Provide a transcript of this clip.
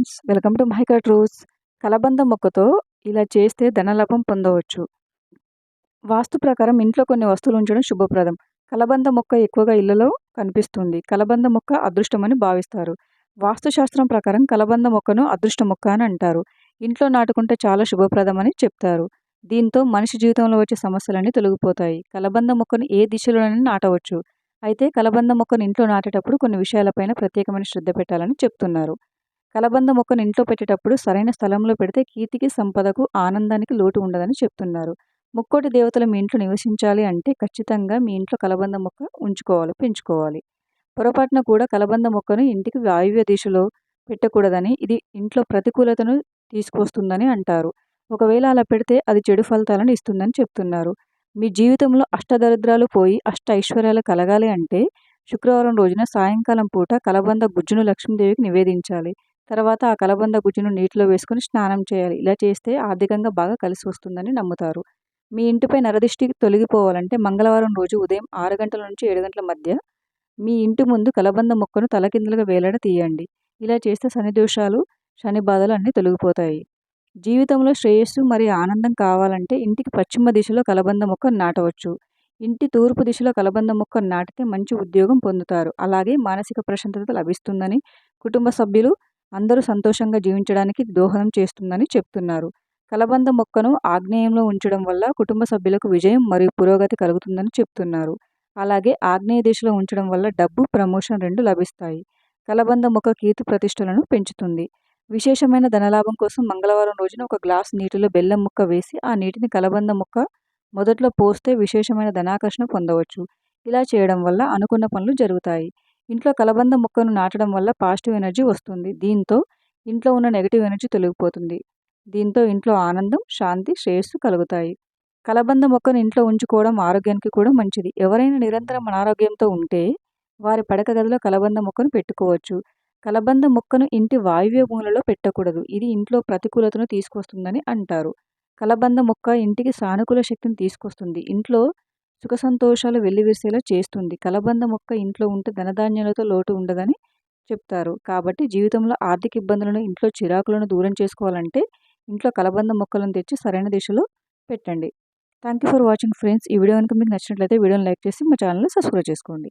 Friends, welcome to Mahika truths. కలబంద మొక్కతో ఇలా చేస్తే ధనలాభం పొందవచ్చు. వాస్తు ప్రకారం ఇంట్లో కొన్ని వస్తువులు ఉంచడం శుభప్రదం. కలబంద మొక్క ఎక్కువగా ఇళ్లలో కనిపిస్తుంది. కలబంద మొక్క అదృష్టమని భావిస్తారు. వాస్తుశాస్త్రం ప్రకారం కలబంద మొక్కను అదృష్ట మొక్క అని అంటారు. ఇంట్లో నాటుకుంటే చాలా శుభప్రదమని చెప్తారు. దీంతో మనిషి జీవితంలో వచ్చే సమస్యలన్నీ తొలగిపోతాయి. కలబంద మొక్కను ఏ దిశలోనైనా నాటవచ్చు. అయితే కలబంద మొక్కను ఇంట్లో నాటేటప్పుడు కొన్ని విషయాలపైన ప్రత్యేకమైన శ్రద్ధ పెట్టాలని చెప్తున్నారు. కలబంద మొక్కను ఇంట్లో పెట్టేటప్పుడు సరైన స్థలంలో పెడితే కీర్తికి, సంపదకు, ఆనందానికి లోటు ఉండదని చెప్తున్నారు. ముక్కోటి దేవతలు మీ ఇంట్లో నివసించాలి అంటే ఖచ్చితంగా మీ ఇంట్లో కలబంద మొక్క ఉంచుకోవాలి, పెంచుకోవాలి. పొరపాటున కూడా కలబంద మొక్కను ఇంటికి వాయువ్య దిశలో పెట్టకూడదని, ఇది ఇంట్లో ప్రతికూలతను తీసుకొస్తుందని అంటారు. ఒకవేళ అలా పెడితే అది చెడు ఫలితాలను ఇస్తుందని చెప్తున్నారు. మీ జీవితంలో అష్టదరిద్రాలు పోయి అష్ట ఐశ్వర్యాలు కలగాలి అంటే శుక్రవారం రోజున సాయంకాలం పూట కలబంద గుజ్జును లక్ష్మీదేవికి నివేదించాలి. తర్వాత ఆ కలబంద గుజ్జును నీటిలో వేసుకొని స్నానం చేయాలి. ఇలా చేస్తే ఆర్థికంగా బాగా కలిసి వస్తుందని నమ్ముతారు. మీ ఇంటిపై నరదిష్టి తొలగిపోవాలంటే మంగళవారం రోజు ఉదయం 6 గంటల నుంచి 7 గంటల మధ్య మీ ఇంటి ముందు కలబంద మొక్కను తలకిందులుగా వేలాడ తీయండి. ఇలా చేస్తే శని దోషాలు, శని బాధలు అన్నీ తొలగిపోతాయి. జీవితంలో శ్రేయస్సు మరియు ఆనందం కావాలంటే ఇంటికి పశ్చిమ దిశలో కలబంద మొక్కను నాటవచ్చు. ఇంటి తూర్పు దిశలో కలబంద మొక్కను నాటితే మంచి ఉద్యోగం పొందుతారు. అలాగే మానసిక ప్రశాంతత లభిస్తుందని, కుటుంబ సభ్యులు అందరూ సంతోషంగా జీవించడానికి దోహదం చేస్తుందని చెప్తున్నారు. కలబంద మొక్కను ఆగ్నేయంలో ఉంచడం వల్ల కుటుంబ సభ్యులకు విజయం మరియు పురోగతి కలుగుతుందని చెప్తున్నారు. అలాగే ఆగ్నేయ దిశలో ఉంచడం వల్ల డబ్బు, ప్రమోషన్ రెండు లభిస్తాయి. కలబంద మొక్క కీర్తి ప్రతిష్టలను పెంచుతుంది. విశేషమైన ధనలాభం కోసం మంగళవారం రోజున ఒక గ్లాసు నీటిలో బెల్లం ముక్క వేసి ఆ నీటిని కలబంద మొక్క మొదట్లో పోస్తే విశేషమైన ధనాకర్షణ పొందవచ్చు. ఇలా చేయడం వల్ల అనుకున్న పనులు జరుగుతాయి. ఇంట్లో కలబంద మొక్కను నాటడం వల్ల పాజిటివ్ ఎనర్జీ వస్తుంది. దీంతో ఇంట్లో ఉన్న నెగిటివ్ ఎనర్జీ తొలగిపోతుంది. దీంతో ఇంట్లో ఆనందం, శాంతి, శ్రేయస్సు కలుగుతాయి. కలబంద మొక్కను ఇంట్లో ఉంచుకోవడం ఆరోగ్యానికి కూడా మంచిది. ఎవరైనా నిరంతరం అనారోగ్యంతో ఉంటే వారి పడక గదిలో కలబంద మొక్కను పెట్టుకోవచ్చు. కలబంద మొక్కను ఇంటి వాయువ్య మూలలో పెట్టకూడదు. ఇది ఇంట్లో ప్రతికూలతను తీసుకొస్తుందని అంటారు. కలబంద మొక్క ఇంటికి సానుకూల శక్తిని తీసుకొస్తుంది. ఇంట్లో సుఖ సంతోషాలు వెల్లివిరిసేలా చేస్తుంది. కలబంద మొక్క ఇంట్లో ఉంటే ధనధాన్యాలతో లోటు ఉండదని చెప్తారు. కాబట్టి జీవితంలో ఆర్థిక ఇబ్బందులను, ఇంట్లో చిరాకులను దూరం చేసుకోవాలంటే ఇంట్లో కలబంద మొక్కలను తెచ్చి సరైన దిశలో పెట్టండి. Thank you for watching friends. ఈ వీడియో కనుక మీకు నచ్చినట్లయితే వీడియోని లైక్ చేసి మా ఛానల్ని సబ్స్క్రైబ్ చేసుకోండి.